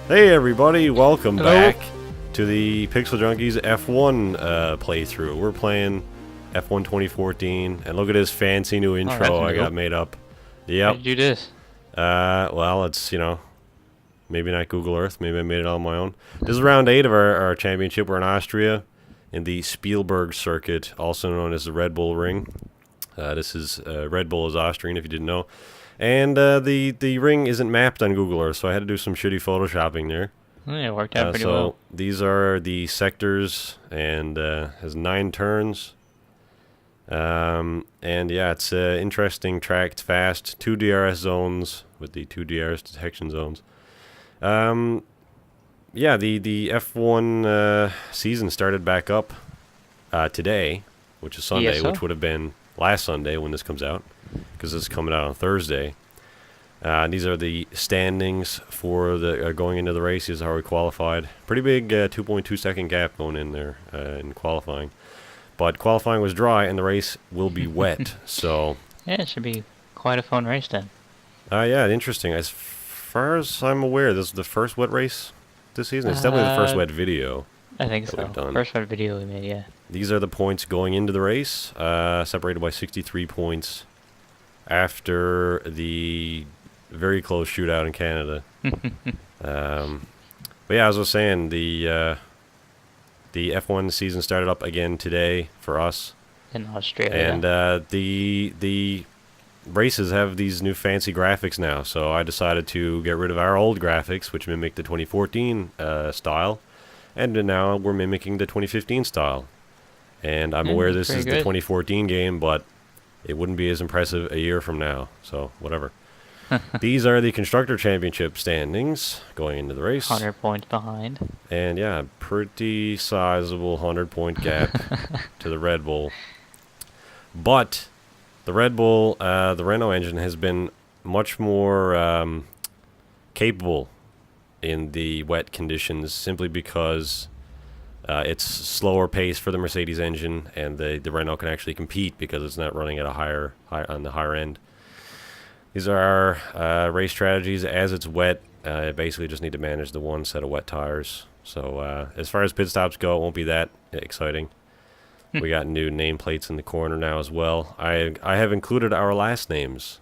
Hey everybody, welcome Hello. back to the Pixel Junkies F1 playthrough. We're playing F1 2014, and look at this fancy new intro I got made up. How Yep. did you do this? Well, it's, maybe not Google Earth, maybe I made it on my own. This is round 8 of our championship. We're in Austria, in the Spielberg circuit, also known as the Red Bull Ring. This is, Red Bull is Austrian, if you didn't know. And the ring isn't mapped on Google Earth, so I had to do some shitty photoshopping there. Yeah, it worked out pretty well. These are the sectors, and has 9 turns. And yeah, it's an interesting track. It's fast. 2 DRS zones with the 2 DRS detection zones. Yeah, the F1 season started back up today, which is Sunday, which would have been last Sunday when this comes out, because this is coming out on Thursday. These are the standings for the going into the race. This is how we qualified. Pretty big 2.2 second gap going in there in qualifying. But qualifying was dry, and the race will be wet. So yeah, it should be quite a fun race then. Yeah, interesting. As far as I'm aware, this is the first wet race this season. It's definitely the first wet video. I think so. We've done. First wet video we made, yeah. These are the points going into the race, separated by 63 points after the very close shootout in Canada. But yeah, as I was saying, the F1 season started up again today for us in Austria. And the races have these new fancy graphics now, so I decided to get rid of our old graphics, which mimic the 2014 style, and now we're mimicking the 2015 style. And I'm aware this is the 2014 game, but it wouldn't be as impressive a year from now, so whatever. These are the Constructor Championship standings going into the race. 100 points behind. And yeah, pretty sizable 100-point gap to the Red Bull. But the Red Bull, the Renault engine has been much more capable in the wet conditions, simply because it's slower pace for the Mercedes engine, and the Renault can actually compete because it's not running at a on the higher end. These are our race strategies. As it's wet, basically just need to manage the one set of wet tires. So as far as pit stops go, it won't be that exciting. We got new nameplates in the corner now as well. I have included our last names.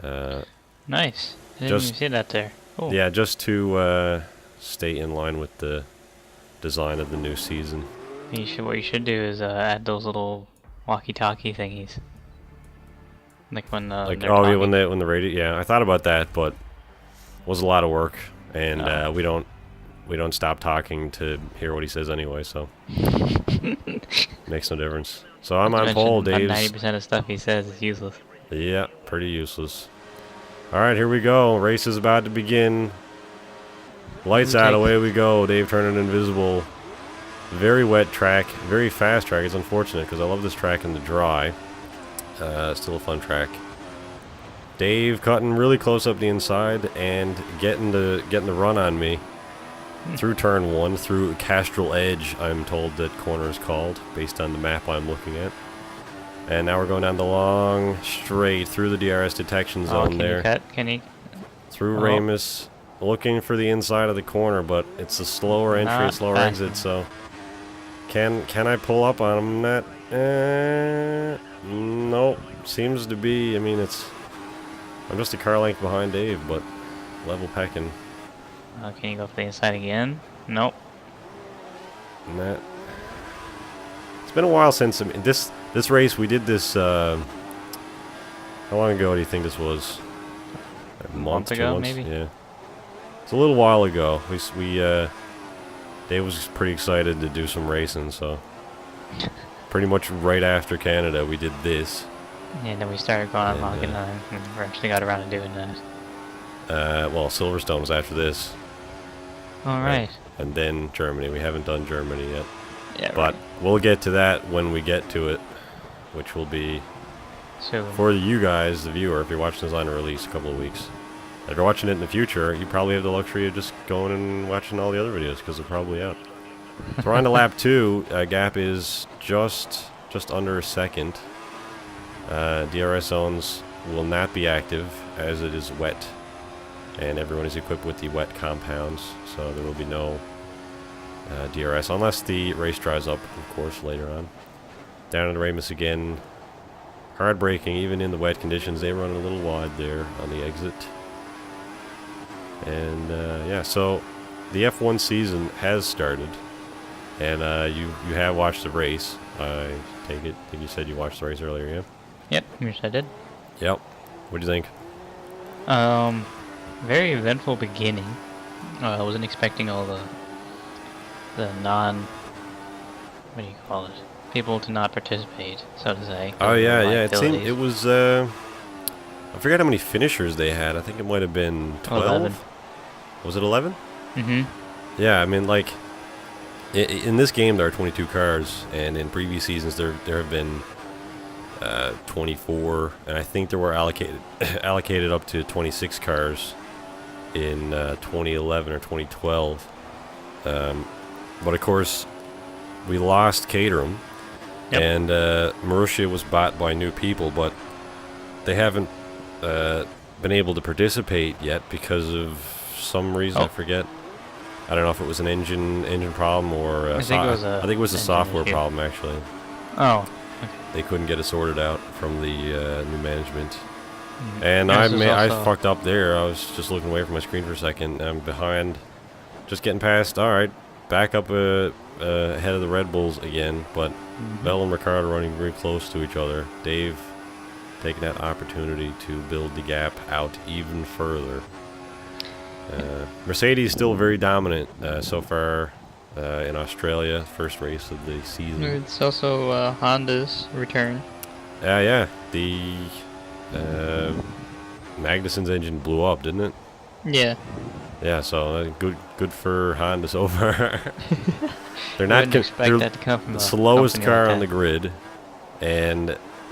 Nice. I didn't even see that there. Cool. Yeah, just to stay in line with the design of the new season. What you should do is add those little walkie-talkie thingies. Like when yeah, when the radio. Yeah, I thought about that, but it was a lot of work, and we don't stop talking to hear what he says anyway, so makes no difference. So I'm on pole. Dave's 90% of stuff he says is useless. Yeah, pretty useless. All right, here we go. Race is about to begin. Lights out, away we go. Dave turning invisible. Very wet track, very fast track. It's unfortunate because I love this track in the dry. Still a fun track. Dave cutting really close up the inside and getting the run on me through turn 1, through Castrol Edge, I'm told that corner is called, based on the map I'm looking at. And now we're going down the long straight through the DRS detection zone there. Through Ramus, looking for the inside of the corner, but it's a slower entry and slower exit, so can I pull up on him? Not nope. Seems to be. I mean, I'm just a car length behind Dave, but level pecking. Can you go for the inside again? Nope. It's been a while since this race. We did this. How long ago do you think this was? A month ago, maybe. Yeah, it's a little while ago. Dave was pretty excited to do some racing, so pretty much right after Canada, we did this. Yeah, then we started going on Mach 9, and we actually got around to doing that. Well, Silverstone was after this. Alright. And then Germany. We haven't done Germany yet. Yeah, but we'll get to that when we get to it, which will be for you guys, the viewer, if you're watching this on a release, a couple of weeks. If you're watching it in the future, you probably have the luxury of just going and watching all the other videos because they're probably out. So we're on to lap 2. Gap is just under a second. DRS zones will not be active as it is wet. and everyone is equipped with the wet compounds, so there will be no DRS, unless the race dries up, of course, later on. Down in the Ramus again. Hard braking, even in the wet conditions. They run a little wide there on the exit. And, yeah, so the F1 season has started. And you have watched the race, I take it. I think you said you watched the race earlier, yeah? Yep, yes I did. Yep. What do you think? Very eventful beginning. I wasn't expecting all the what do you call it? People to not participate, so to say. Oh yeah, yeah. It seemed it was. I forget how many finishers they had. I think it might have been 12. 11. Was it 11? Mm-hmm. Yeah, I mean, like in this game there are 22 cars, and in previous seasons there have been 24, and I think there were allocated up to 26 cars in 2011 or 2012. But of course, we lost Caterham, and Marussia was bought by new people, but they haven't been able to participate yet because of some reason. I forget. I don't know if it was an engine problem or I think it was a software problem actually. Oh. They couldn't get it sorted out from the new management. And I fucked up there. I was just looking away from my screen for a second. I'm behind, just getting past. All right, back up ahead of the Red Bulls again. But Bell and Ricciardo running very close to each other. Dave taking that opportunity to build the gap out even further. Mercedes still very dominant so far in Australia. First race of the season. It's also Honda's return. Yeah. The Magnussen's engine blew up, didn't it? Yeah. Yeah, so good for Honda so far. They're not that to come from the slowest car on the grid, and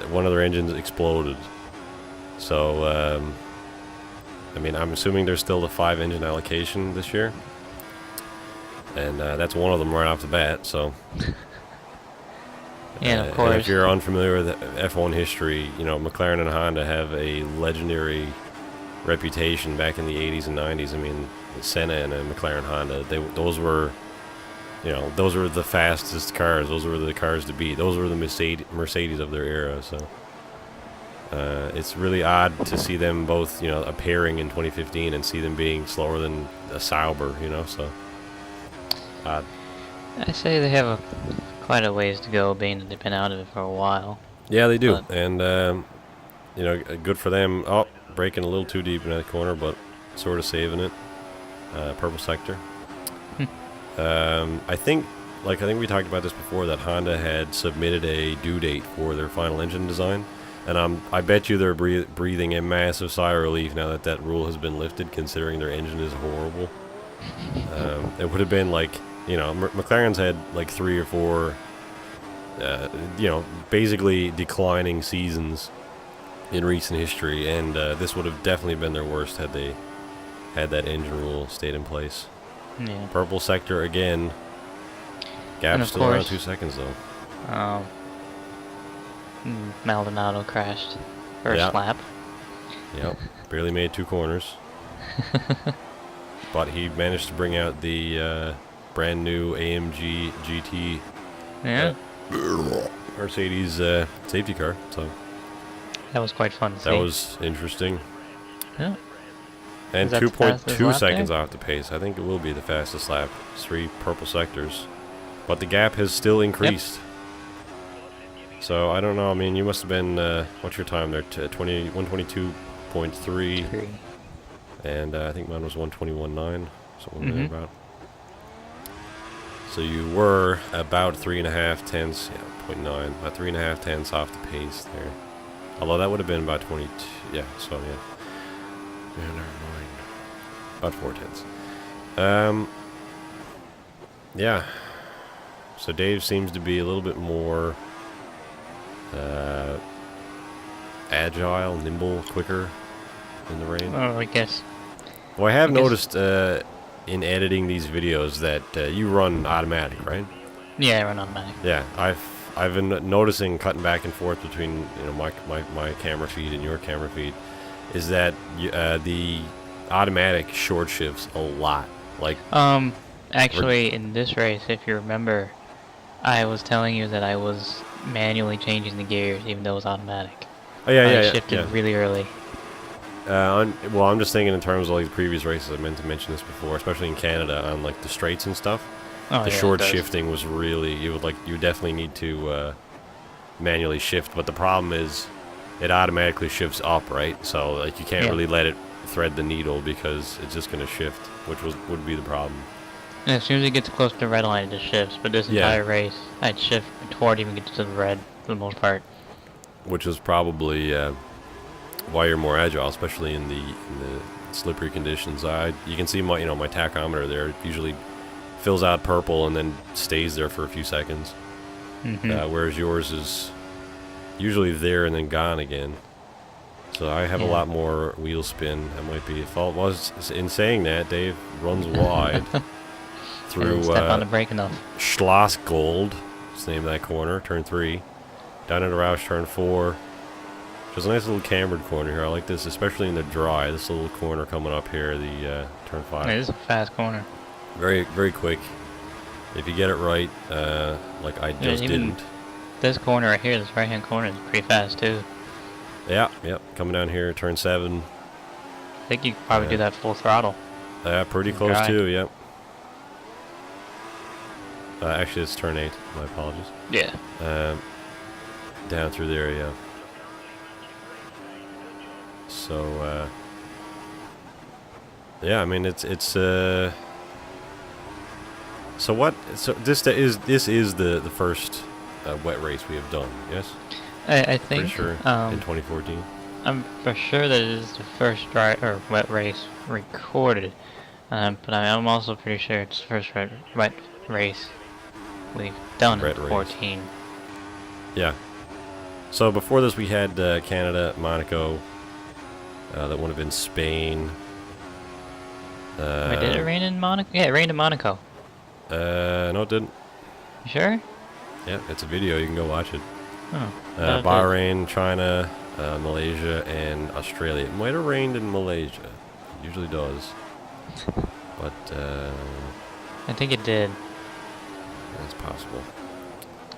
one of their engines exploded. So, I mean, I'm assuming there's still the 5-engine allocation this year, and that's one of them right off the bat. So, yeah, of course. And if you're unfamiliar with F1 history, you know, McLaren and Honda have a legendary reputation back in the 80s and 90s. I mean, Senna and McLaren Honda, those were the fastest cars. Those were the cars to beat. Those were the Mercedes of their era. So it's really odd to see them both, you know, appearing in 2015 and see them being slower than a Sauber, you know. So odd. I say they have quite a ways to go, being that they've been out of it for a while. Yeah, they do, and you know, good for them. Oh, braking a little too deep in that corner, but sort of saving it. Purple sector. I think we talked about this before, that Honda had submitted a due date for their final engine design, and I bet you they're breathing a massive sigh of relief now that rule has been lifted, considering their engine is horrible. It would have been like, you know, McLaren's had like 3 or 4, you know, basically declining seasons in recent history, and this would have definitely been their worst had they had that engine rule stayed in place. Yeah. Purple sector again. Gap's still around 2 seconds though. Maldonado crashed first lap. Yep. Barely made 2 corners. But he managed to bring out the brand new AMG GT Mercedes safety car. So that was quite fun to see. That was interesting. Yeah. And 2.2 seconds off the pace. I think it will be the fastest lap. 3 purple sectors. But the gap has still increased. Yep. So, I don't know. I mean, you must have been, what's your time there? 122.3. And I think mine was 121.9. Something there about. So you were about 3.5 tenths, 0.9, about 3.5 tenths off the pace there. Although that would have been about 22, yeah, so yeah. Yeah, never mind. About 4 tenths. Yeah. So Dave seems to be a little bit more agile, nimble, quicker in the rain. Oh, I guess. Well, I have noticed in editing these videos that you run automatic, right? Yeah, I run automatic. Yeah, I've been noticing, cutting back and forth between, you know, my camera feed and your camera feed, is that the automatic short shifts a lot. Like Actually, in this race, if you remember, I was telling you that I was manually changing the gears, even though it was automatic. oh yeah, I shifted really early. Well, I'm just thinking in terms of like the previous races. I meant to mention this before, especially in Canada on like the straights and stuff. Oh, The yeah, short it does. shifting was really you would definitely need to manually shift, but the problem is it automatically shifts up, right? So like you can't really let it thread the needle because it's just gonna shift, which would be the problem. And as soon as it gets close to the red line, it just shifts. But this entire race, I'd shift before it even gets to the red for the most part. Which is probably why you're more agile, especially in the slippery conditions. You can see my my tachometer there. It usually fills out purple and then stays there for a few seconds. Whereas yours is usually there and then gone again. So I have a lot more wheel spin. That might be a fault. In saying that, Dave runs wide through step on the brake enough. Schloss Gold. It's the name of that corner. Turn 3. Down into Roush, turn 4. There's a nice little cambered corner here. I like this, especially in the dry. This little corner coming up here, the turn 5. It is a fast corner. Very, very quick. If you get it right, like I just didn't. This corner right here, this right-hand corner, is pretty fast too. Yeah, yep. Coming down here, turn 7. I think you could probably do that full throttle. Yeah, pretty close too. Yep. Actually, it's turn 8. My apologies. Yeah. Down through there, yeah. So, yeah, I mean, it's so what? So this is the first wet race we have done. Yes. I think. Pretty sure in 2014. I'm for sure that it is the first dry or wet race recorded, but I'm also pretty sure it's the first wet race we've done in 14. Yeah. So before this, we had Canada, Monaco. That would have been Spain. Wait, did it rain in Monaco? Yeah, it rained in Monaco. No, it didn't. You sure? Yeah, it's a video. You can go watch it. Oh. Bahrain, China, Malaysia, and Australia. It might have rained in Malaysia. It usually does. But I think it did. that's possible.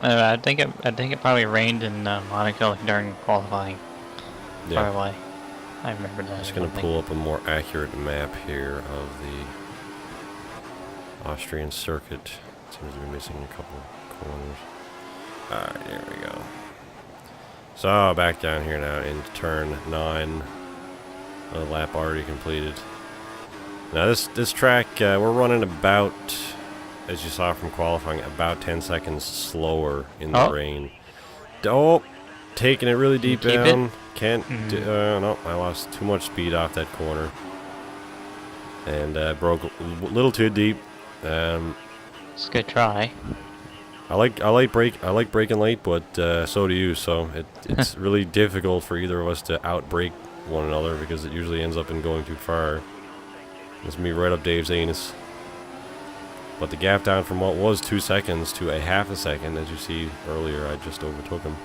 I think it probably rained in Monaco during qualifying. Yeah. Far away. I remember that. I'm just gonna pull up a more accurate map here of the Austrian circuit. Seems to be missing a couple corners. Alright, there we go. So back down here now into turn 9. A lap already completed. Now this track we're running about, as you saw from qualifying, about 10 seconds slower in the rain. Taking it really deep down. Can't no, I lost too much speed off that corner. And broke a little too deep. It's a good try. I like braking late, but so do you. So it's really difficult for either of us to outbrake one another because it usually ends up in going too far. It's me right up Dave's anus. But the gap down from what was 2 seconds to a half a second, as you see earlier, I just overtook him.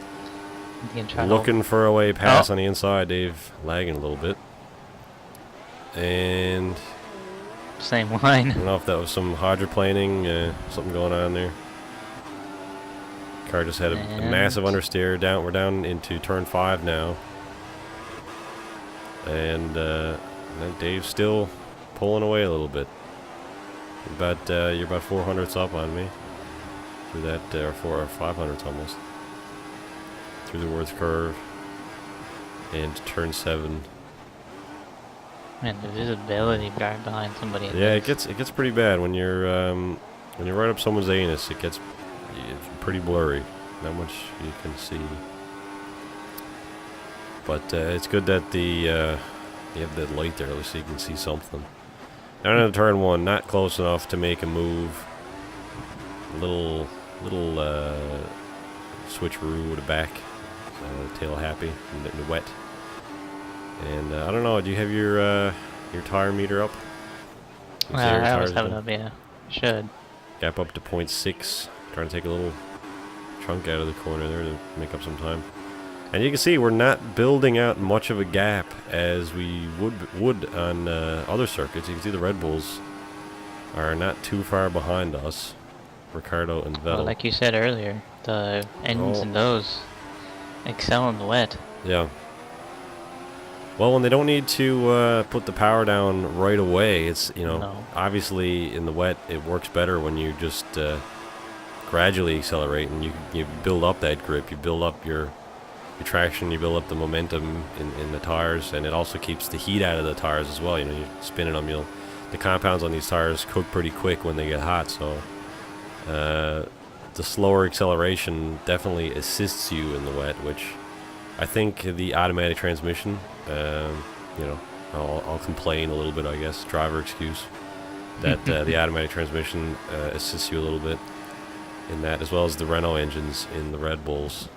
Looking for a way pass on the inside, Dave lagging a little bit. And same line. I don't know if that was some hydroplaning, something going on there. Car just had a massive understeer. We're down into turn 5 now. And Dave's still pulling away a little bit. You're about 400ths up on me through that, or 500ths almost through the Worth curve and turn 7. Man, the visibility right behind somebody. Yeah, it gets pretty bad when you're right up someone's anus. It's pretty blurry. Not much you can see. But it's good that you have that light there, at least so you can see something. Down into turn 1, not close enough to make a move. Little switcheroo to back. Tail happy in the wet. And I don't know. Do you have your tire meter up? I always have it up. Yeah, should. Gap up to 0.6. Trying to take a little chunk out of the corner there to make up some time. And you can see we're not building out much of a gap as we would on other circuits. You can see the Red Bulls are not too far behind us, Ricardo and Vettel. Well, like you said earlier, the engines in those excel in the wet. Yeah. Well, when they don't need to put the power down right away, it's, you know, obviously in the wet it works better when you just gradually accelerate and you build up that grip, you build up your traction, you build up the momentum in the tires, and it also keeps the heat out of the tires as well. You know, you're spinning them, the compounds on these tires cook pretty quick when they get hot, so the slower acceleration definitely assists you in the wet, which I think the automatic transmission, you know, I'll complain a little bit, I guess, driver excuse, that the automatic transmission assists you a little bit in that, as well as the Renault engines in the Red Bulls.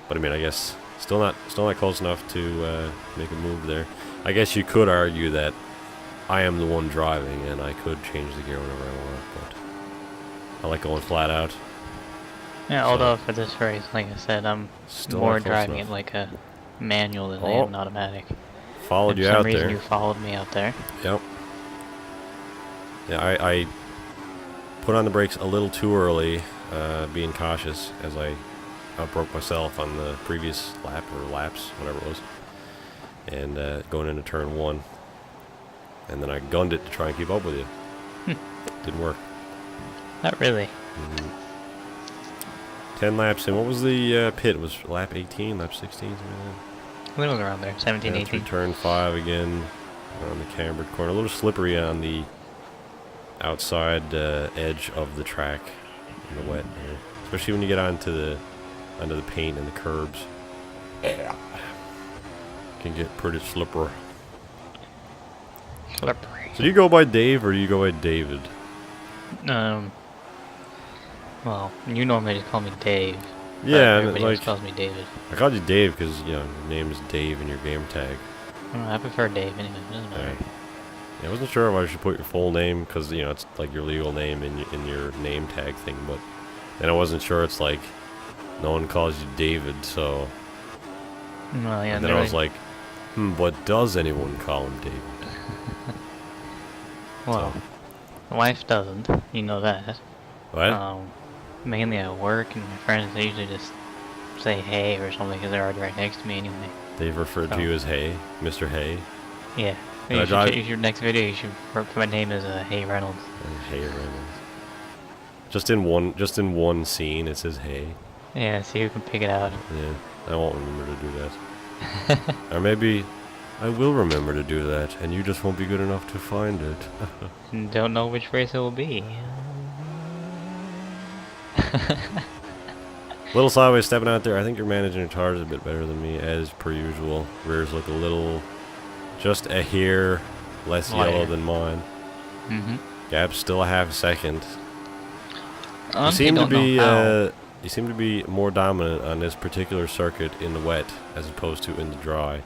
But I mean, I guess still not close enough to make a move there. I guess you could argue that I am the one driving and I could change the gear whenever I want, but I like going flat out. Yeah, so, although for this race, like I said, I'm more driving it like a manual than I am an automatic. Followed you out there. For some reason you followed me out there. Yep. Yeah, I put on the brakes a little too early, being cautious as I outbroke myself on the previous lap, or laps, whatever it was, and going into turn 1. And then I gunned it to try and keep up with you. Didn't work. Not really. 10 laps in. What was the pit? It was lap 18, lap 16, something like that? It was around there, 17, 18. Turn 5 again on the cambered corner. A little slippery on the outside edge of the track in the wet, especially when you get onto the paint and the curbs. Yeah. Can get pretty slippery. Slippery. So do you go by Dave or do you go by David? Well, you normally just call me Dave. Yeah, everybody else calls me David. I called you Dave because, you know, your name is Dave in your game tag. I prefer Dave anyway. It doesn't matter. Yeah, I wasn't sure if I should put your full name because, you know, it's like your legal name in your name tag thing, but then I wasn't sure. It's like no one calls you David, so. Well, yeah. And then I was like, but does anyone call him David? Well, my wife doesn't. You know that. What? Mainly at work, and my friends, they usually just say hey or something because they're already right next to me anyway. They've referred to you as Hey, Mr. Hay? Yeah. Your next video, you should put my name as Hay Reynolds. Hay Reynolds. Just in one scene, it says Hey. Yeah, see who can pick it out. Yeah, I won't remember to do that. Or maybe I will remember to do that, and you just won't be good enough to find it. Don't know which race it will be. Little sideways stepping out there. I think you're managing your tires a bit better than me, as per usual. Rears look a little, just a hair less yellow than mine. Gap's still a half a second. You seem to be more dominant on this particular circuit in the wet as opposed to in the dry.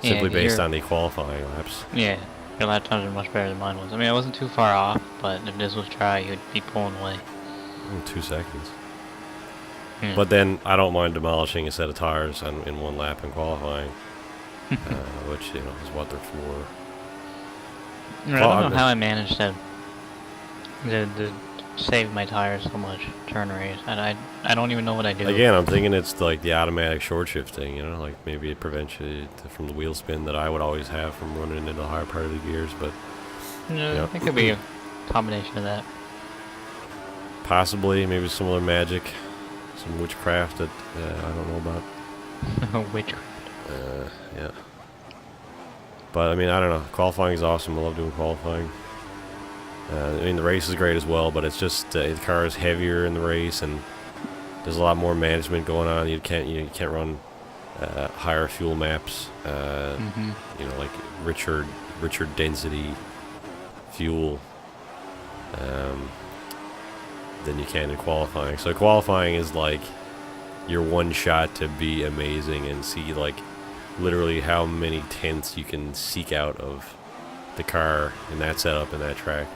Simply based on the qualifying laps. Yeah, your lap times are much better than mine was. I mean, I wasn't too far off, but if this was dry, you'd be pulling away. 2 seconds. But then I don't mind demolishing a set of tires in one lap in qualifying, which, you know, is what they're for. I don't know how I managed to save my tires so much turn rate, and I don't even know what I do. Again, I'm thinking it's like the automatic short shifting, you know, like maybe it prevents you from the wheel spin that I would always have from running into the higher part of the gears, but no, it could be a combination of that. Possibly, maybe some other magic, some witchcraft that I don't know about. Witchcraft. Yeah. But I mean, I don't know. Qualifying is awesome. I love doing qualifying. I mean, the race is great as well, but it's just the car is heavier in the race, and there's a lot more management going on. You can't run higher fuel maps. You know, like richer density fuel than you can in qualifying. So qualifying is like your one shot to be amazing and see like literally how many tenths you can seek out of the car in that setup and that track.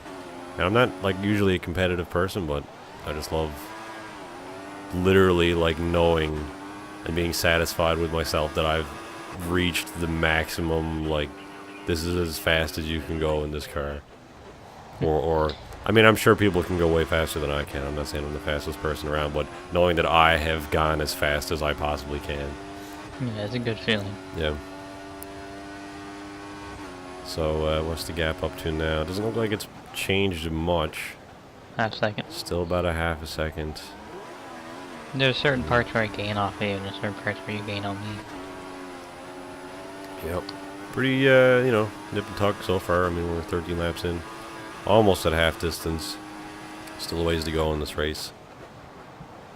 And I'm not like usually a competitive person, but I just love literally like knowing and being satisfied with myself that I've reached the maximum, like, this is as fast as you can go in this car. Or I mean, I'm sure people can go way faster than I can. I'm not saying I'm the fastest person around, but knowing that I have gone as fast as I possibly can. Yeah, it's a good feeling. Yeah. So, what's the gap up to now? Doesn't look like it's changed much. Half second. Still about a half a second. There's certain parts where I gain off of you, and there's certain parts where you gain on me. Yep. Pretty, you know, nip and tuck so far. I mean, we're 13 laps in. Almost at half distance. Still a ways to go in this race.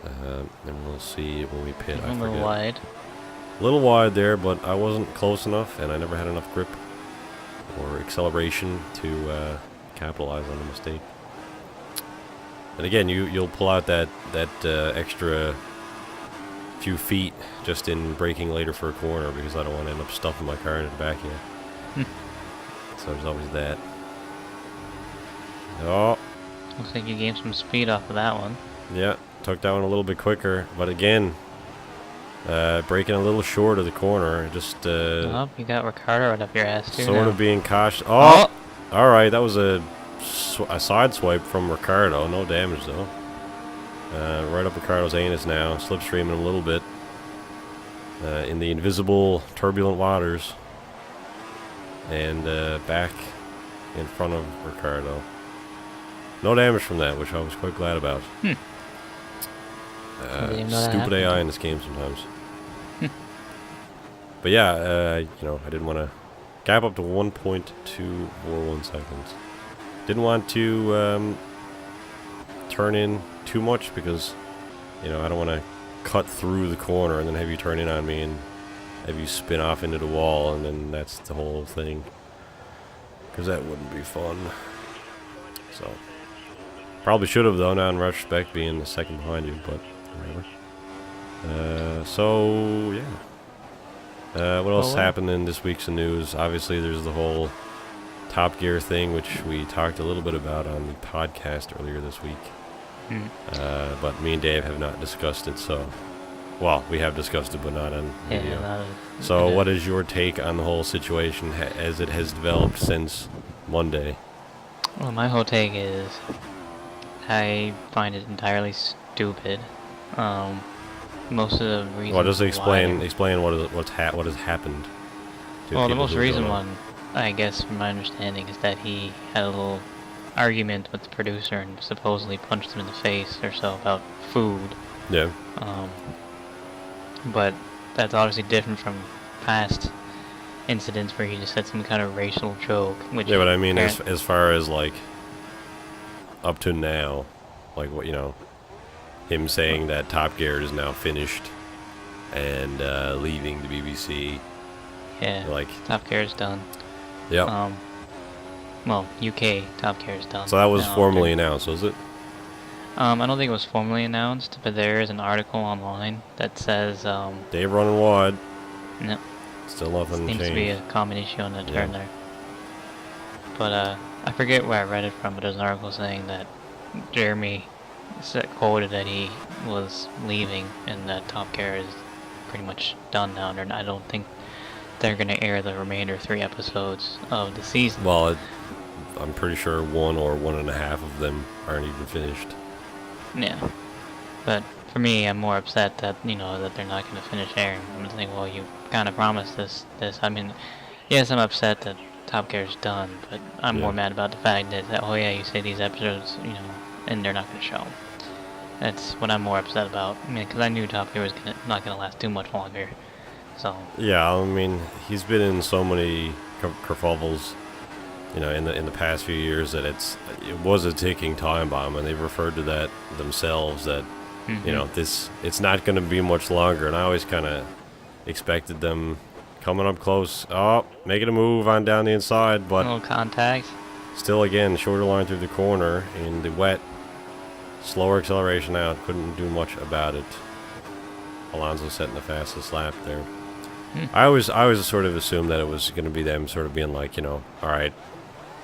And we'll see when we pit. A little wide. A little wide there, but I wasn't close enough, and I never had enough grip or acceleration to capitalize on the mistake. And again, you'll pull out that extra few feet just in braking later for a corner because I don't want to end up stuffing my car into the back here. So there's always that. Oh. Looks like you gained some speed off of that one. Yeah, took that one a little bit quicker, but again, braking a little short of the corner. Just Oh, you got Ricardo right up your ass too. sort of being cautious. Oh, all right, that was a side swipe from Ricardo. No damage though. Right up Ricardo's anus now, slipstreaming him a little bit in the invisible turbulent waters, and back in front of Ricardo. No damage from that, which I was quite glad about. Stupid AI in this game sometimes. But yeah, you know, I didn't want to gap up to 1.241 seconds. Didn't want to turn in too much because, you know, I don't want to cut through the corner and then have you turn in on me and have you spin off into the wall, and then that's the whole thing. Because that wouldn't be fun. So, probably should have though, now in retrospect, being the second behind you, but whatever. So, yeah. What else happened in this week's news? Obviously, there's the whole Top Gear thing, which we talked a little bit about on the podcast earlier this week. But me and Dave have not discussed it, so... Well, we have discussed it, but not on video. So what is your take on the whole situation as it has developed since Monday? Well, my whole take is I find it entirely stupid. Most of the reasons. Well, just explain what has happened. Well, the most recent one, I guess, from my understanding, is that he had a little argument with the producer and supposedly punched him in the face or so about food. Yeah. But that's obviously different from past incidents where he just said some kind of racial joke. Which yeah, but I mean, as far as like up to now, like what, you know, him saying that Top Gear is now finished and leaving the BBC. Yeah. Like Top Gear is done. Yep. Well, UK Top Gear is done. So that was formally announced, was it? I don't think it was formally announced, but there is an article online that says Dave running wide. No. Still nothing changed. Seems to be a common issue on the turn there. But I forget where I read it from, but there's an article saying that Jeremy quoted that he was leaving and that Top Gear is pretty much done now. And I don't think they're going to air the remainder 3 episodes of the season. Well, I'm pretty sure 1 or 1.5 of them aren't even finished. Yeah, but for me, I'm more upset that, you know, that they're not going to finish airing. I'm just thinking, well, you kind of promised this. I mean, yes, I'm upset that Top Gear's done, but I'm more mad about the fact that, oh yeah, you say these episodes, you know, and they're not going to show. That's what I'm more upset about. I mean, because I knew Top Gear was not going to last too much longer. So. Yeah, I mean, he's been in so many kerfuffles, you know, in the past few years that it was a ticking time bomb, and they've referred to that themselves. That you know, it's not going to be much longer. And I always kind of expected them coming up close, making a move on down the inside, but a little contact. Still, again, shorter line through the corner in the wet, slower acceleration out. Couldn't do much about it. Alonso setting the fastest lap there. I always sort of assumed that it was going to be them sort of being like, you know, all right,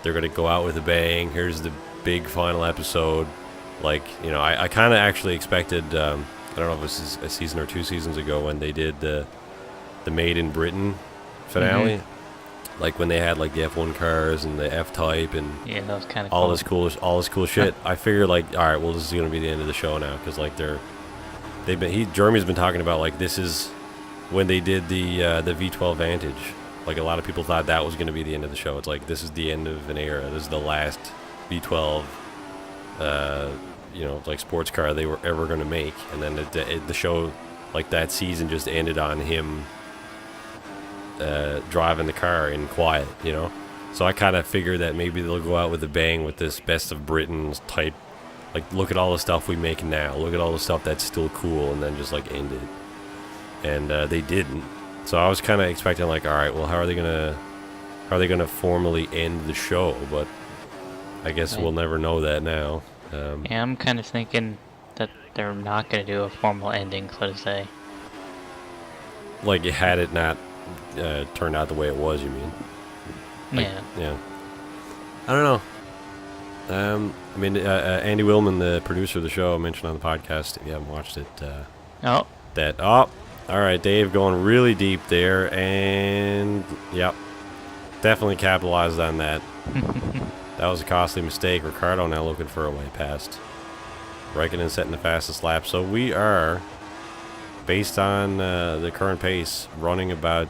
they're going to go out with a bang. Here's the big final episode. Like, you know, I kind of actually expected I don't know if it was a season or 2 seasons ago when they did the Made in Britain finale. Like when they had like the F1 cars and the F-Type and Yeah, that was kind of all this cool shit. I figured like, all right, well, this is gonna be the end of the show now, because like Jeremy's been talking about like this is when they did the V12 Vantage. Like a lot of people thought that was gonna be the end of the show. It's like this is the end of an era. This is the last V12, like sports car they were ever gonna make. And then the show, like that season, just ended on him driving the car in quiet, So I kind of figured that maybe they'll go out with a bang with this Best of Britain's type, like look at all the stuff we make now, look at all the stuff that's still cool, and then just like end it. And they didn't. So I was kind of expecting like, all right, well, how are they gonna formally end the show? But I guess we'll never know that now. Yeah, I'm kind of thinking that they're not gonna do a formal ending, so to say. Like, had it not turned out the way it was, you mean? Like, yeah. I don't know. Andy Willman, the producer of the show, mentioned on the podcast, if you haven't watched it, all right, Dave going really deep there, and yep, definitely capitalized on that. That was a costly mistake. Ricardo now looking for a way past. Raikkonen setting the fastest lap, so we are, based on the current pace, running about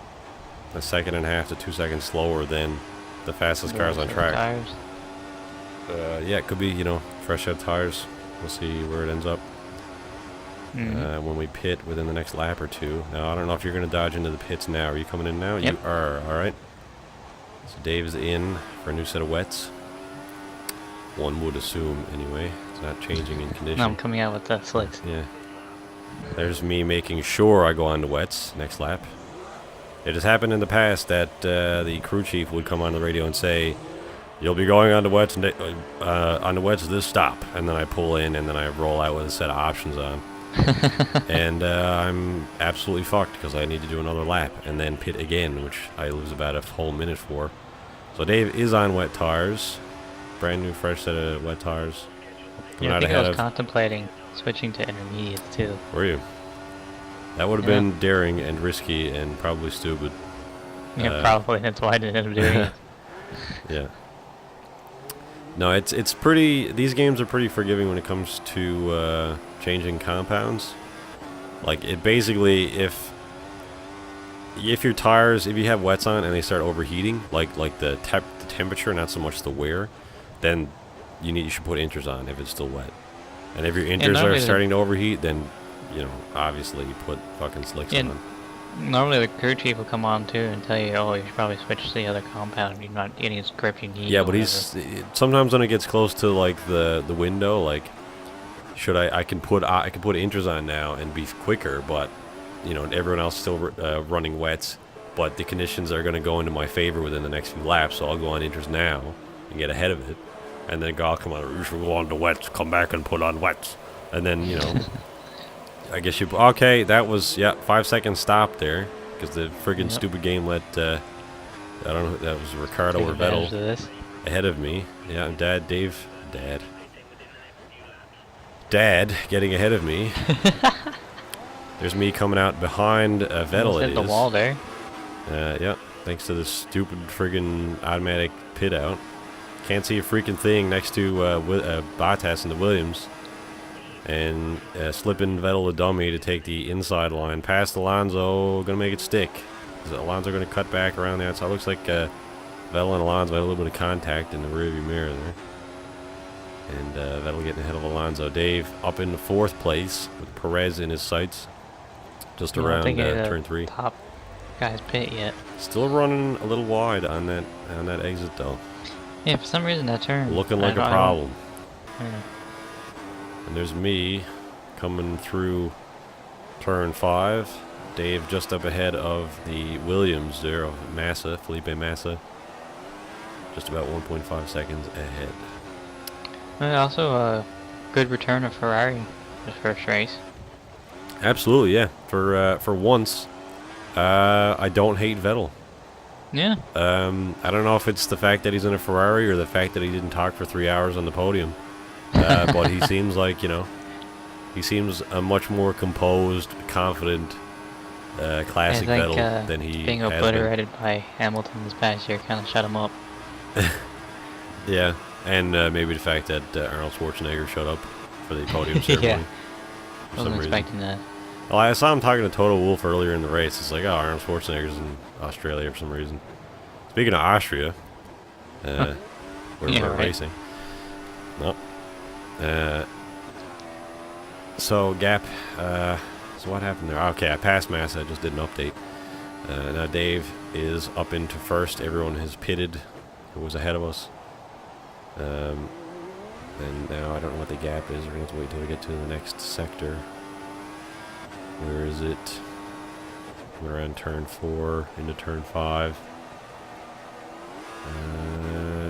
1.5 to 2 seconds slower than the fastest cars on track. Tires. Yeah, it could be, fresh set tires. We'll see where it ends up when we pit within the next lap or two. Now, I don't know if you're going to dodge into the pits now. Are you coming in now? Yep. You are. All right. So Dave is in for a new set of wets. One would assume, anyway. It's not changing in condition. No, I'm coming out with the slicks. Yeah. There's me making sure I go on to wets next lap. It has happened in the past that the crew chief would come on the radio and say, "You'll be going on to wets this stop," and then I pull in and then I roll out with a set of options on, and I'm absolutely fucked because I need to do another lap and then pit again, which I lose about a whole minute for. So Dave is on wet tires, brand new fresh set of wet tires. Yeah, I think I was contemplating switching to intermediates too. Were you? That would have been daring and risky and probably stupid. Yeah, probably. That's why I didn't end up doing it. Yeah. No, it's pretty. These games are pretty forgiving when it comes to changing compounds. Like it basically, if your tires, if you have wets on and they start overheating, like the temperature, not so much the wear, then you should put inters on if it's still wet. And if your inters are starting to overheat, then obviously you put fucking slicks on. Normally the crew chief will come on too and tell you, oh, you should probably switch to the other compound. You're not getting as grip you need. Yeah, but sometimes when it gets close to like the window, like I can put inters on now and be quicker, but everyone else is still running wets, but the conditions are going to go into my favor within the next few laps, so I'll go on inters now and get ahead of it, and then I'll come on, you should go on to wets, come back and put on wets, and then I guess okay, that was 5 seconds stop there because the friggin' stupid game let I don't know, that was Ricardo or Vettel ahead of me. Yeah, Dad getting ahead of me. There's me coming out behind Vettel. It is the wall there. Thanks to this stupid friggin' automatic pit out. Can't see a freaking thing next to Bottas and the Williams. And slipping Vettel a dummy to take the inside line past Alonso, gonna make it stick. Is Alonso gonna cut back around the outside? Looks like Vettel and Alonso had a little bit of contact in the rearview mirror there. And Vettel getting ahead of Alonso. Dave up in the 4th place with Perez in his sights, just around turn 3. Top guy's pit yet. Still running a little wide on that exit though. Yeah, for some reason that turn looking like a problem. Yeah. And there's me coming through turn 5. Dave just up ahead of the Williams there of Felipe Massa. Just about 1.5 seconds ahead. And also a good return of Ferrari the first race. Absolutely, yeah. For once, I don't hate Vettel. Yeah. I don't know if it's the fact that he's in a Ferrari or the fact that he didn't talk for 3 hours on the podium. But he seems like, He seems a much more composed, confident, classic I think Vettel than he being has been. obliterated by Hamilton this past year kind of shut him up. Yeah, and maybe the fact that Arnold Schwarzenegger showed up for the podium ceremony. Yeah. For Wasn't some reason. expecting that. Well, I saw him talking to Toto Wolff earlier in the race. It's like, oh, Arnold Schwarzenegger's in Australia for some reason. Speaking of Austria, where we're racing. No. So, Gap, so what happened there? Okay, I passed Massa, I just did an update. Now Dave is up into first. Everyone has pitted who was ahead of us. And now I don't know what the gap is. We're going to have to wait till we get to the next sector. Where is it? We're on turn 4 into turn 5.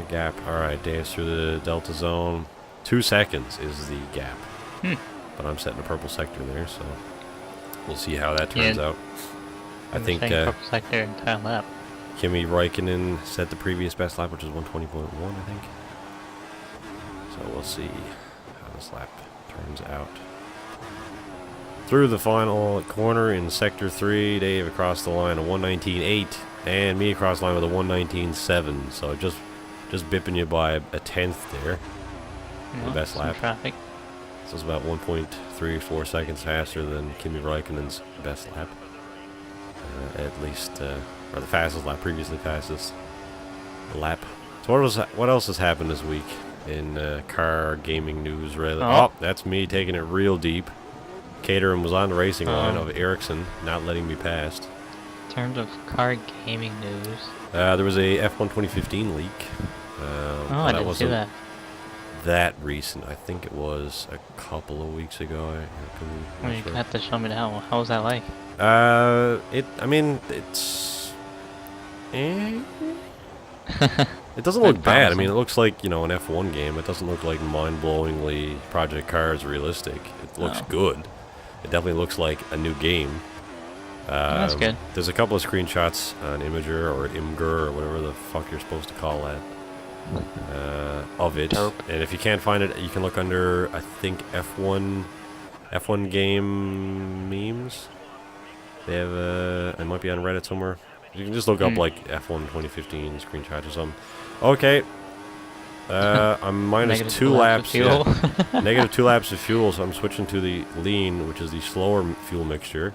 Gap. Alright, Dave's through the Delta Zone. 2 seconds is the gap. But I'm setting a purple sector there, so we'll see how that turns out. I think purple sector entire lap. Kimi Räikkönen set the previous best lap, which is 120.1, I think. So we'll see how this lap turns out. Through the final corner in Sector 3, Dave across the line, a 119.8, and me across the line with a 119.7. So just bipping you by a tenth there. The best lap. Traffic. So it's about 1.34 seconds faster than Kimi Räikkönen's best lap. At least, or the fastest lap, previously fastest lap. So what else has happened this week in car gaming news? Really? Oh, that's me taking it real deep. Caterham was on the racing line of Ericsson, not letting me past. In terms of car gaming news, there was a F1 2015 leak. I didn't see that. That recent. I think it was a couple of weeks ago. You have to show me that one. How was that like? I mean, it's... It doesn't look bad. I mean, it looks like, an F1 game. It doesn't look like mind-blowingly Project Cars realistic. It looks good. It definitely looks like a new game. That's good. There's a couple of screenshots on Imager or Imgur or whatever the fuck you're supposed to call that. Of it. Dope. And if you can't find it, you can look under, I think, F1 game memes. They have it might be on Reddit somewhere. You can just look up like F1 2015 screenshots or something. Okay. I'm minus 2 laps. Negative 2 laps of fuel, so I'm switching to the lean, which is the slower fuel mixture.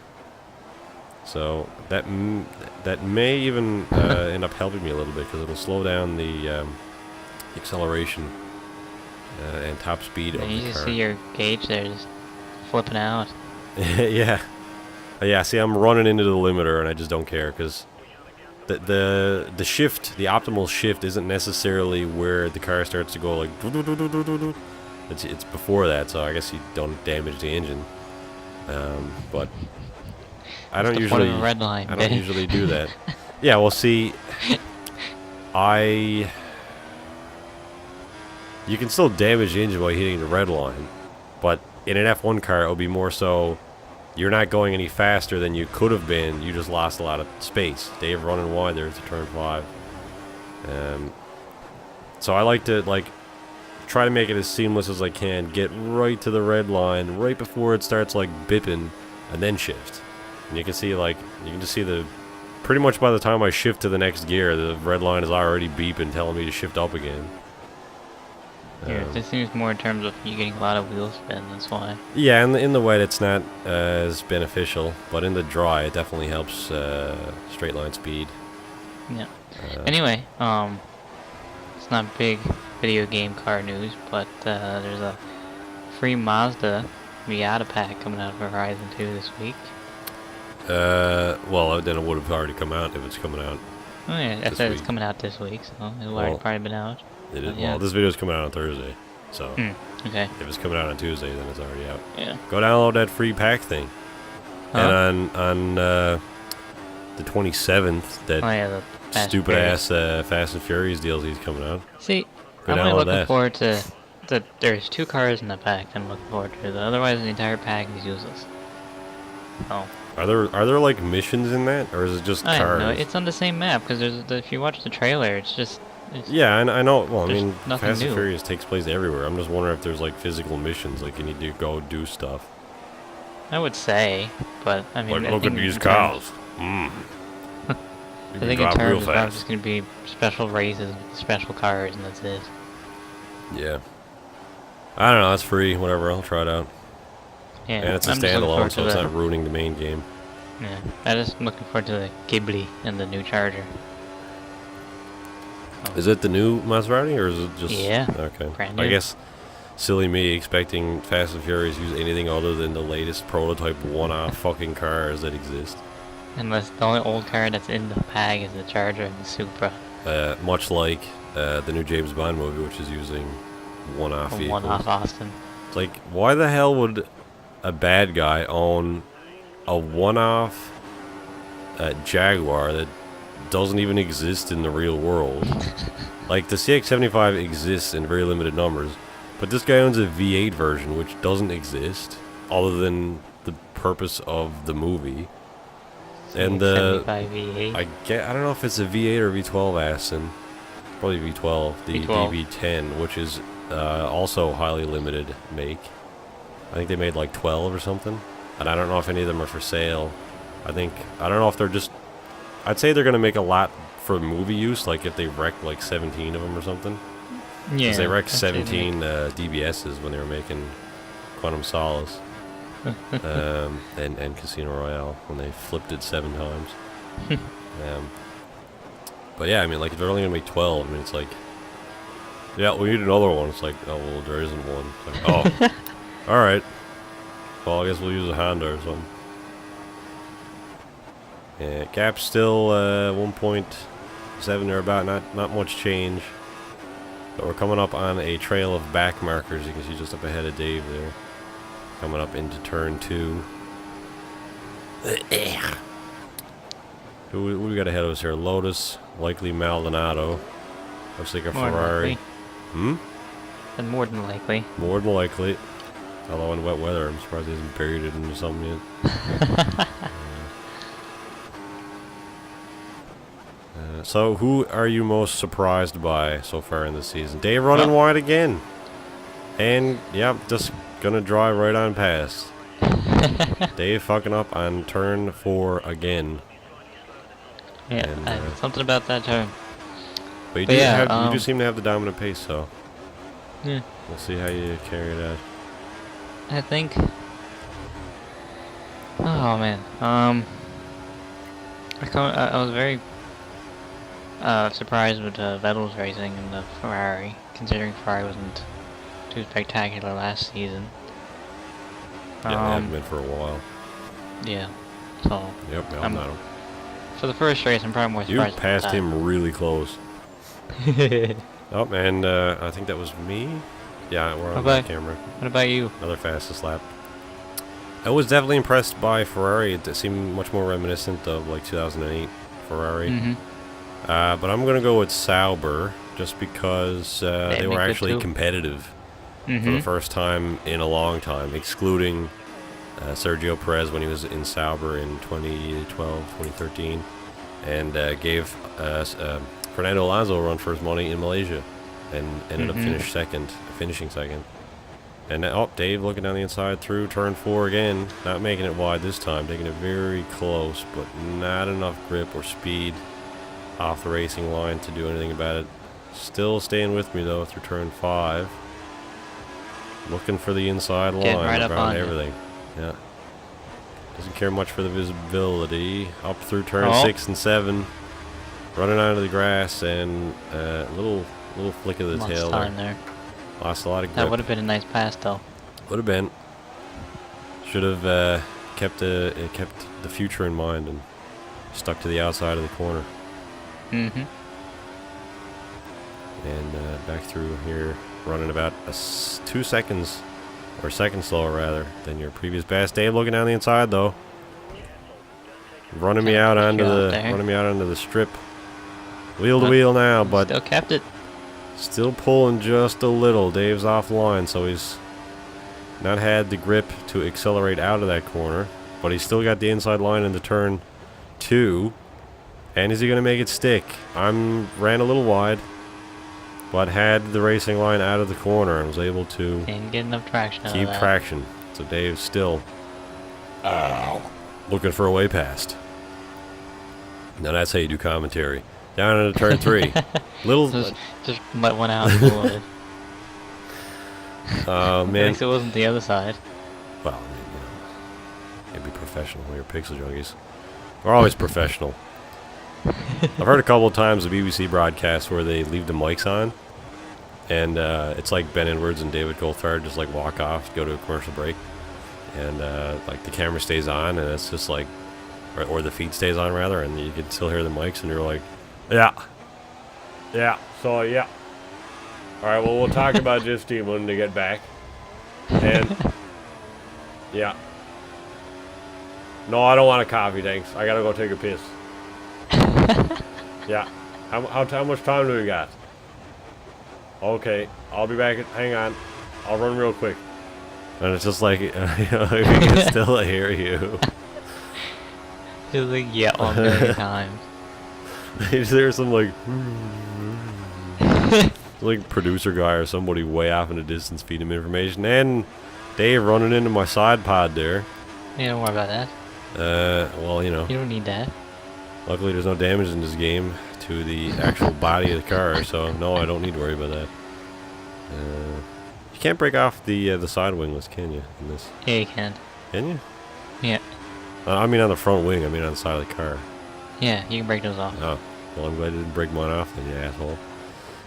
So that may even end up helping me a little bit because it'll slow down the acceleration and top speed of the car. You just see your gauge there just flipping out. Yeah. Yeah, see, I'm running into the limiter, and I just don't care, because the shift, the optimal shift, isn't necessarily where the car starts to go, like, it's before that, so I guess you don't damage the engine. But I don't usually do that. Yeah, well, see, you can still damage the engine while hitting the red line, but in an F1 car, it'll be more so you're not going any faster than you could have been. You just lost a lot of space. Dave running wide there to turn 5. So I like to try to make it as seamless as I can. Get right to the red line right before it starts bipping, and then shift. And you can see you can just see pretty much by the time I shift to the next gear, the red line is already beeping, telling me to shift up again. Yeah, this seems more in terms of you getting a lot of wheel spin, that's why. Yeah, in the wet it's not as beneficial, but in the dry it definitely helps straight line speed. Yeah. Anyway, it's not big video game car news, but there's a free Mazda Miata pack coming out of Horizon 2 this week. Well, then it would have already come out if it's coming out. Oh yeah, I said it's coming out this week, so it'll already probably been out. It is. Well, this video is coming out on Thursday, so okay. If it's coming out on Tuesday, then it's already out. Yeah. Go download that free pack thing. And on the 27th, that stupid ass Fast and Furious DLC is coming out. See, I'm really looking forward to. There's 2 cars in the pack I'm looking forward to. Otherwise, the entire pack is useless. Oh. Are there missions in that, or is it just cars? No, it's on the same map because if you watch the trailer, it's just. Yeah, I know. Well, I mean, Fast and Furious takes place everywhere. I'm just wondering if there's physical missions, you need to go do stuff. I would say, but I mean, Like, I look think at these in terms- cows. Mmm. I think in terms it's probably just going to be special races with special cars, and that's it. Yeah. I don't know, it's free, whatever, I'll try it out. Yeah, And it's a I'm just looking standalone, forward so to it's the, not ruining the main game. yeah, I'm just looking forward to the Ghibli and the new Charger. Is it the new Maserati, or is it just... Yeah, Okay. brand new. I guess, silly me, expecting Fast and Furious to use anything other than the latest prototype one-off fucking cars that exist. Unless the only old car that's in the bag is the Charger and the Supra. Much like the new James Bond movie, which is using one-off vehicles. One-off Austin. It's like, why the hell would a bad guy own a one-off Jaguar that doesn't even exist in the real world? Like, the CX-75 exists in very limited numbers, but this guy owns a V8 version which doesn't exist other than the purpose of the movie. And the V8. I don't know if it's a V8 or V12 Aston. Probably V12. The V12. DB10, which is also highly limited make. I think they made like 12 or something, and I don't know if any of them are for sale. I don't know if they're just... I'd say they're gonna make a lot for movie use, like if they wrecked like 17 of them or something. Yeah. Because they wrecked 17 DBSs when they were making Quantum Solace. And Casino Royale when they flipped it 7 times. But yeah, I mean, like, if they're only gonna make 12, I mean, it's like, yeah, we need another one. It's like, oh well, there isn't one. It's like, oh, all right. Well, I guess we'll use a Honda or something. Yeah, gap's still 1.7 or about, not much change. But we're coming up on a trail of back markers. You can see just up ahead of Dave there. Coming up into turn 2. Who we got ahead of us here? Lotus, likely Maldonado. Looks like a More than Ferrari. likely. And more than likely. More than likely. Although in wet weather, I'm surprised he hasn't buried it into something yet. So, who are you most surprised by so far in the season? Dave running wide again. And, yep, just gonna drive right on past. Dave fucking up on turn 4 again. Yeah, And, something about that turn. But you, But do, yeah, you do seem to have the dominant pace, so Yeah. we'll see how you carry it out. I think... Oh, man. I was very surprised with Vettel's racing in the Ferrari, considering Ferrari wasn't too spectacular last season. Yeah, they haven't been for a while. Yeah, so... Yep, Maldonado. For the first race, I'm probably more You surprised. passed him really close. Oh, and I think that was me. Yeah, we're on that camera. What about you? Another fastest lap. I was definitely impressed by Ferrari. It seemed much more reminiscent of like 2008 Ferrari. But I'm gonna go with Sauber just because they were actually competitive for the first time in a long time, excluding Sergio Perez when he was in Sauber in 2012, 2013, and gave Fernando Alonso a run for his money in Malaysia, and ended up finishing second. And oh, Dave looking down the inside through turn 4 again, not making it wide this time, taking it very close, but not enough grip or speed off the racing line to do anything about it. Still staying with me though through turn 5. Looking for the inside line right around everything. Yeah. Doesn't care much for the visibility. Up through turn 6 and 7. Running onto the grass and little flick of the tail there. Lost a lot of grip. That would have been a nice pass though. Would have been. Should have kept the future in mind and stuck to the outside of the corner. And back through here, running about 2 seconds, or a second slower rather, than your previous best. Dave looking down the inside though, running me out onto the strip, wheel to wheel now, but still kept it. Still pulling just a little. Dave's offline, so he's not had the grip to accelerate out of that corner, but he's still got the inside line into turn 2. And is he going to make it stick? Ran a little wide, but had the racing line out of the corner and was able to Didn't get enough traction. keep traction. So Dave still Looking for a way past. Now that's how you do commentary. Down into turn 3. Little... just let one out a little bit. Man. At least it wasn't the other side. Well, I mean, you'd be professional. You're Pixel Junkies. We're always professional. I've heard a couple of times the BBC broadcasts where they leave the mics on, and it's like Ben Edwards and David Coulthard just like walk off, go to a commercial break, and like the camera stays on, and it's just like, or the feed stays on rather, and you can still hear the mics, and you're like, yeah, so yeah. All right, well, we'll talk about this team when they get back, and yeah. No, I don't want a coffee, thanks. I gotta go take a piss. Yeah. How much time do we got? Okay, I'll be back. Hang on. I'll run real quick. And it's just like, you know, we can still hear you. It's like, yeah, all the time. There's some like, like producer guy or somebody way off in the distance feeding him information. And Dave running into my side pod there. Yeah, don't worry about that. Well, you know. You don't need that. Luckily, there's no damage in this game to the actual body of the car, so no, I don't need to worry about that. You can't break off the side winglets, can you? In this? Yeah, you can. Can you? Yeah. I mean on the front wing. I mean on the side of the car. Yeah, you can break those off. Oh, well, I'm glad you didn't break mine off, then, you asshole.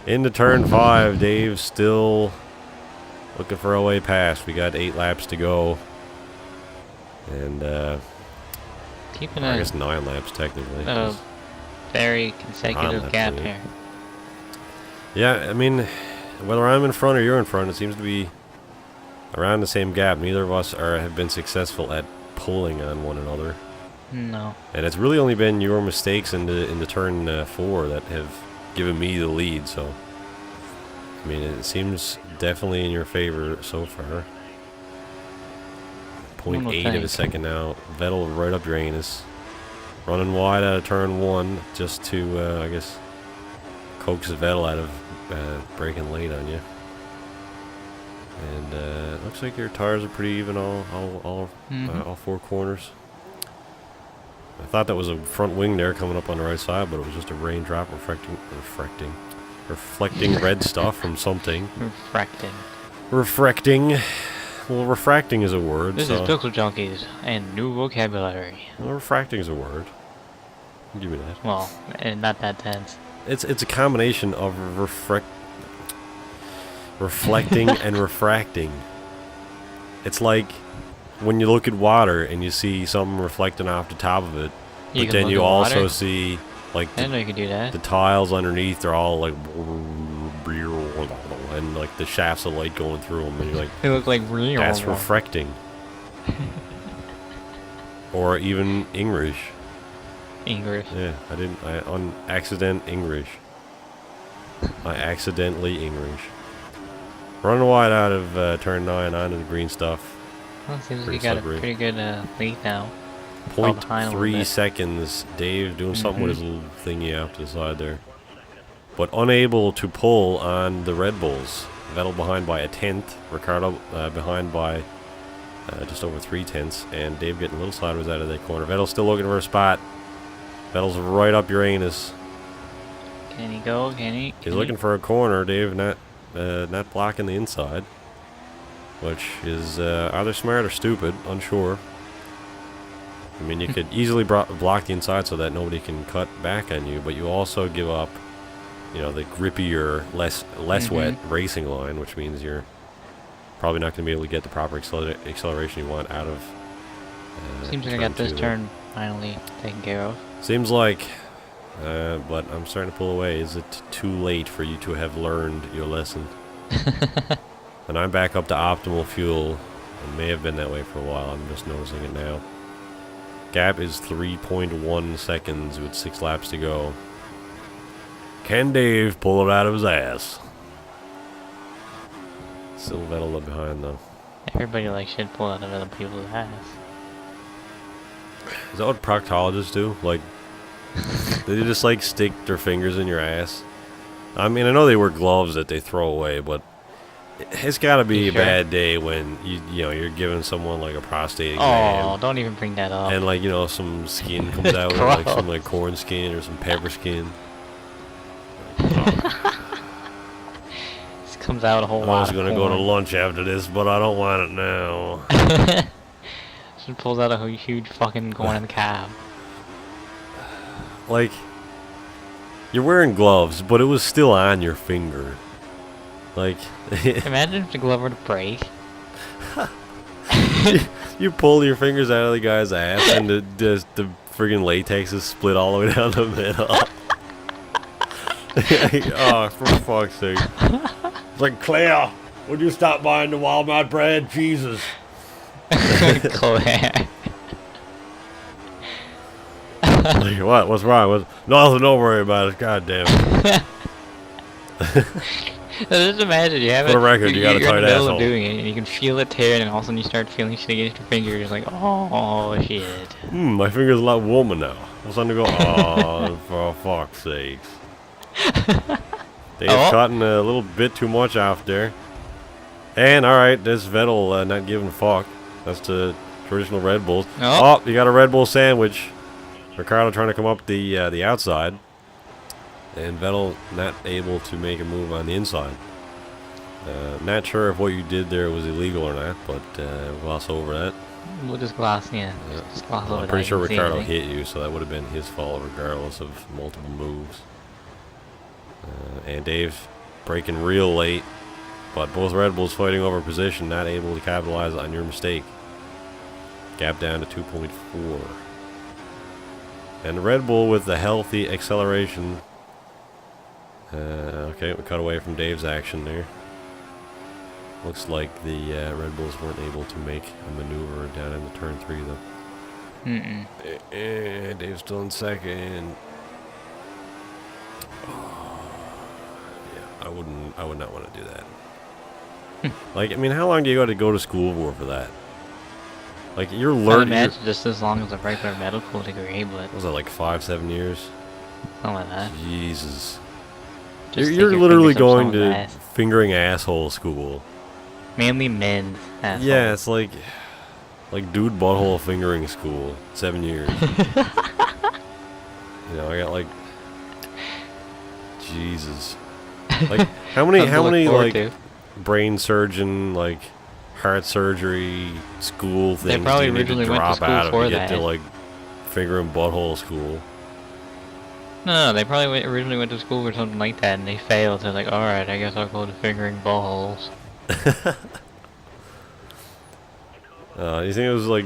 Into turn 5, Dave still looking for a way past. We got 8 laps to go, and keeping I guess 9 laps technically. Very consecutive gap here. Yeah, I mean, whether I'm in front or you're in front, it seems to be around the same gap. Neither of us have been successful at pulling on one another. No. And it's really only been your mistakes in the turn 4 that have given me the lead. So, I mean, it seems definitely in your favor so far. 0.8 of a second now. Vettel right up your anus. Running wide out of turn 1 just to, I guess, coax Vettel out of breaking late on you. And it looks like your tires are pretty even all 4 corners. I thought that was a front wing there coming up on the right side, but it was just a raindrop reflecting red stuff from something. Refracting. Well, refracting is a word. This is Pixel Junkies and new vocabulary. Well, refracting is a word. Give me that. Well, not that tense. It's a combination of reflecting and refracting. It's like when you look at water and you see something reflecting off the top of it, but then you also see like I didn't know you could do that. The tiles underneath are all like, and like the shafts of light going through them, and you're like, they look like real. That's refracting. Or even English. Yeah, I on accident English. I accidentally English. Running wide out of turn 9 onto the green stuff. Well, seems like you got a pretty good lead now. 0.3 seconds. Dave doing something with his little thingy off to the side there. But unable to pull on the Red Bulls. Vettel behind by a tenth. Ricardo behind by just over 3/10, and Dave getting a little sideways out of that corner. Vettel's still looking for a spot. Vettel's right up your anus. Can he go? He's looking for a corner. Dave not blocking the inside, which is either smart or stupid. Unsure. I mean, you could easily block the inside so that nobody can cut back on you, but you also give up, you know, the grippier, less wet racing line, which means you're probably not going to be able to get the proper acceleration you want out of. Seems like I got this turn finally taken care of. Seems like, but I'm starting to pull away. Is it too late for you to have learned your lesson? And I'm back up to optimal fuel. It may have been that way for a while. I'm just noticing it now. Gap is 3.1 seconds with 6 laps to go. Can Dave pull it out of his ass? Still Vettel up behind though. Everybody like should pull out of other people's ass. Is that what proctologists do? Like, they just like stick their fingers in your ass? I mean, I know they wear gloves that they throw away, but It's got to be You a sure? bad day when you're giving someone like a prostate Oh, exam, don't even bring that up. and like some skin comes out with it, like some like corn skin or some pepper skin. This comes out a whole I lot was of gonna go to corn. lunch after this, but I don't want it now. She pulls out a huge fucking corn in the cab. Like, you're wearing gloves, but it was still on your finger. Like, Imagine if the glove were to break. you pull your fingers out of the guy's ass, and the friggin' latex is split all the way down the middle. Oh, for fuck's sake! It's like, Claire, would you stop buying the Walmart bread? Jesus. Claire. Like, what? What's wrong? Nothing. Don't worry about it. God damn it. Just imagine you have For the record, you got a you're in tight the middle asshole. of doing it, and you can feel it tear, and all of a sudden you start feeling shit against your finger. You're like, oh shit. My finger's a lot warmer now. All of a sudden you go, oh, for fuck's sakes. They've cutting a little bit too much off there. And alright, this Vettel not giving a fuck. That's the traditional Red Bulls. Oh, you got a Red Bull sandwich. Ricardo trying to come up the outside. And Vettel not able to make a move on the inside. Not sure if what you did there was illegal or not, but we'll gloss over that. We'll just gloss, just gloss over I'm that. pretty sure You can see Ricardo anything. hit you, so that would have been his fault regardless of multiple moves. And Dave braking real late, but both Red Bulls fighting over position, not able to capitalize on your mistake. Gap down to 2.4. And the Red Bull with the healthy acceleration. Okay, we cut away from Dave's action there. Looks like the Red Bulls weren't able to make a maneuver down in the turn 3 though. Dave's still in second. Yeah, I would not want to do that. Like, I mean, how long do you got to go to school for that? Like, you're I'd learning. imagine just as long as a regular medical degree, but Was that like 5-7 years? something like that. Jesus. Just You're stick your literally fingers up going someone's to ass. fingering asshole school. Mainly men's assholes. Yeah, it's like dude butthole fingering school. 7 years. I got like, Jesus. Like, how many like brain surgeon, like heart surgery school things probably do you need to originally went to drop school out of for to get to that. like fingering butthole school? No, they probably originally went to school or something like that, and they failed. They're like, alright, I guess I'll go to fingering buttholes. You think it was like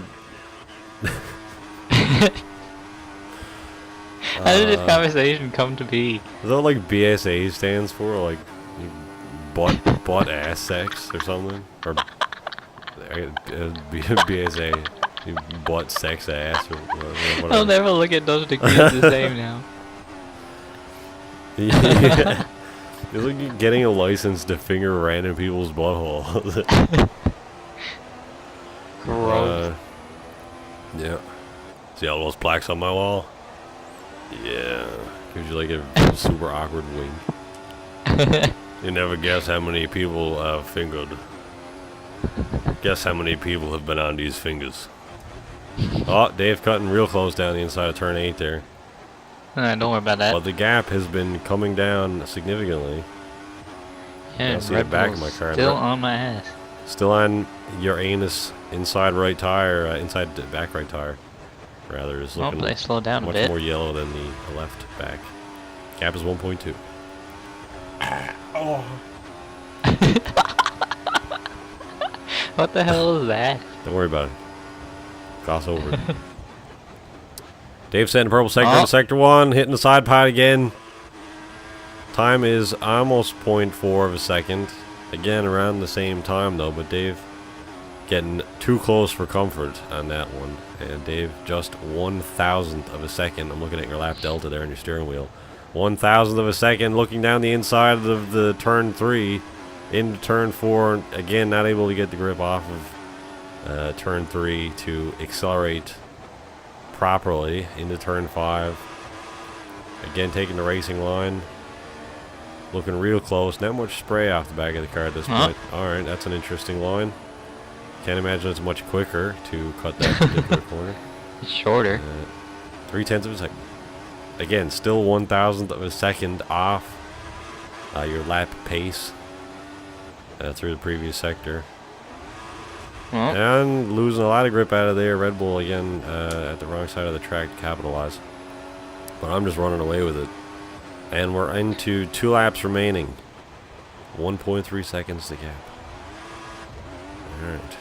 How did this conversation come to be? is that what like BSA stands for? Like butt ass sex or something? Or BSA butt sex ass or whatever. I'll never look at those degrees the same now. Yeah. You're like getting a license to finger random people's buttholes. Gross. Yeah. See all those plaques on my wall? Yeah. Gives you like a super awkward wink. You never guess how many people I've fingered. Guess how many people have been on these fingers. Oh, Dave cutting real close down the inside of turn 8 there. Don't worry about that. But the gap has been coming down significantly. Yeah, I'll see Red the back of Bull's my car. still on my ass. Still on your anus inside right tire, inside the back right tire. Rather, is looking They slowed down a much bit. more yellow than the left back. Gap is 1.2. Oh. What the hell is that? Don't worry about it. Cross over. Dave set in purple sector in sector 1, hitting the side pod again. Time is almost 0.4 of a second. Again, around the same time though, but Dave getting too close for comfort on that one. And Dave, just 1,000th of a second. I'm looking at your lap delta there on your steering wheel. 1,000th of a second looking down the inside of the turn 3 into turn 4. Again, not able to get the grip off of turn 3 to accelerate properly into turn 5. Again, taking the racing line. Looking real close. Not much spray off the back of the car at this point. Alright, that's an interesting line. Can't imagine it's much quicker to cut that particular corner. It's shorter. 0.3 of a second. Again, still 1,000th of a second off your lap pace through the previous sector. And losing a lot of grip out of there. Red Bull again at the wrong side of the track to capitalize. But I'm just running away with it. And we're into 2 laps remaining. 1.3 seconds to gap. Alright.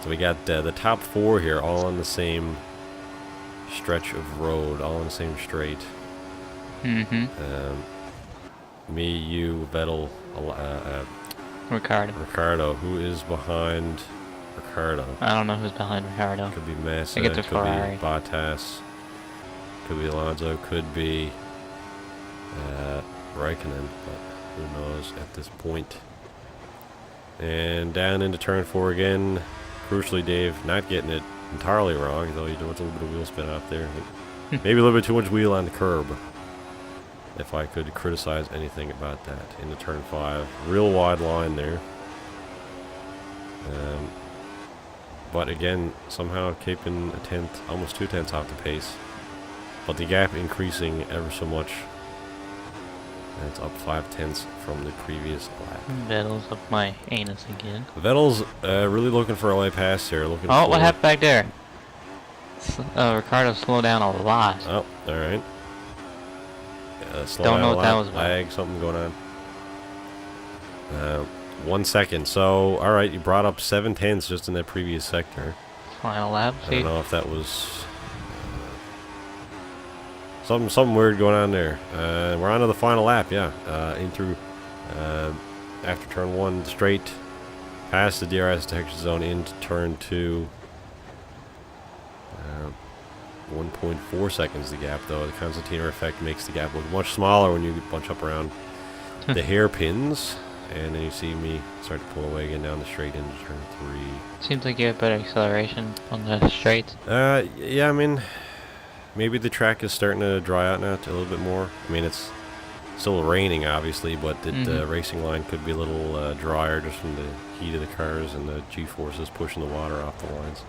So we got the top 4 here all on the same stretch of road, all on the same straight. Me, you, Vettel, Ricardo. Who is behind Ricardo? I don't know who's behind Ricardo. Could be Massa, I think could it's a Ferrari. be Bottas, could be Alonso, could be Raikkonen, but who knows at this point. And down into turn 4 again. Crucially, Dave not getting it entirely wrong, though you know it's a little bit of wheel spin out there. Maybe a little bit too much wheel on the curb. If I could criticize anything about that. Into turn 5. Real wide line there. But again, somehow keeping a tenth, almost 2 tenths off the pace. But the gap increasing ever so much. And it's up 5 tenths from the previous lap. Vettel's up my anus again. Vettel's really looking for a way past here. Oh, what happened back there? Ricardo slowed down a lot. Oh, alright. Don't know what that was about. Lag, something going on. 1 second. So, alright, you brought up 7 tenths just in that previous sector. Final lap. I don't know if that was something weird going on there. We're on to the final lap, yeah. In through after turn 1, straight past the DRS detection zone into turn 2. 1.4 seconds the gap, though. The concertina effect makes the gap look much smaller when you bunch up around the hairpins. And then you see me start to pull away again down the straight into turn 3. Seems like you have better acceleration on the straights. Yeah, I mean, maybe the track is starting to dry out now a little bit more. I mean, it's still raining, obviously, but the racing line could be a little drier just from the heat of the cars and the G-forces pushing the water off the lines.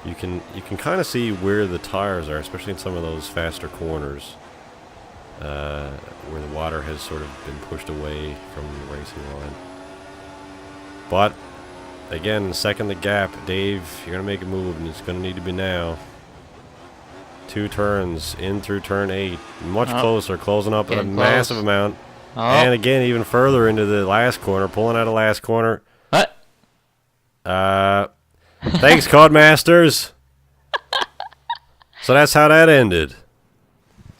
You can kind of see where the tires are, especially in some of those faster corners, where the water has sort of been pushed away from the racing line. But again, second the gap, Dave, you're gonna make a move, and it's gonna need to be now. 2 turns in through turn 8, much closer, closing up at a massive amount, and again even further into the last corner, pulling out of last corner. What? Thanks, Codemasters. So that's how that ended.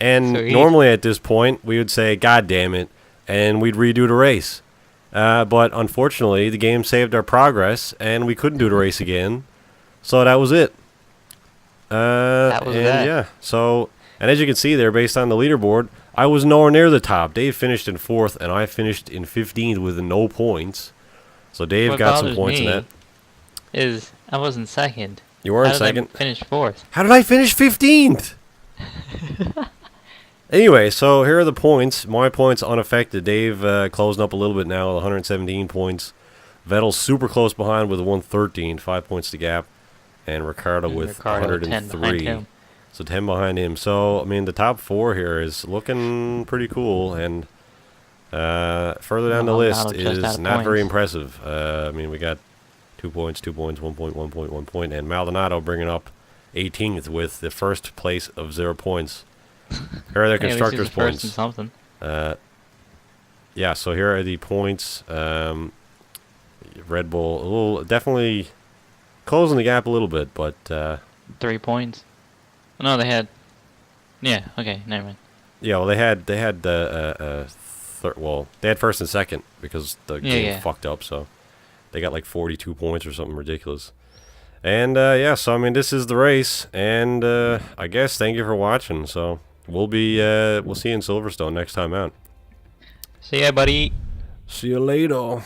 And normally at this point, we would say, God damn it, and we'd redo the race. But unfortunately, the game saved our progress, and we couldn't do the race again. So that was it. That was that. Yeah, so, and as you can see there, based on the leaderboard, I was nowhere near the top. Dave finished in 4th, and I finished in 15th with no points. So Dave what got some points in that. I was in 2nd. You were in 2nd? I finished 4th. How did I finish 15th? Anyway, so here are the points. My points unaffected. Dave closing up a little bit now with 117 points. Vettel's super close behind with 113, 5 points to gap. And Ricardo with 103. So 10 behind him. So, I mean, the top 4 here is looking pretty cool. And further down the list is not very impressive. I mean, we got 2 points, 2 points, 1 point, 1 point, 1 point. And Maldonado bringing up 18th with the first place of 0 points. Here are their constructors' points. Yeah, so here are the points. Red Bull, definitely closing the gap a little bit, but 3 points. No, they had. Yeah. Okay. Never mind. Yeah. Well, they had they had 1st and 2nd because the game fucked up. So they got like 42 points or something ridiculous. And yeah, so I mean, this is the race, and I guess thank you for watching. So we'll see you in Silverstone next time out. See ya, buddy. See you later.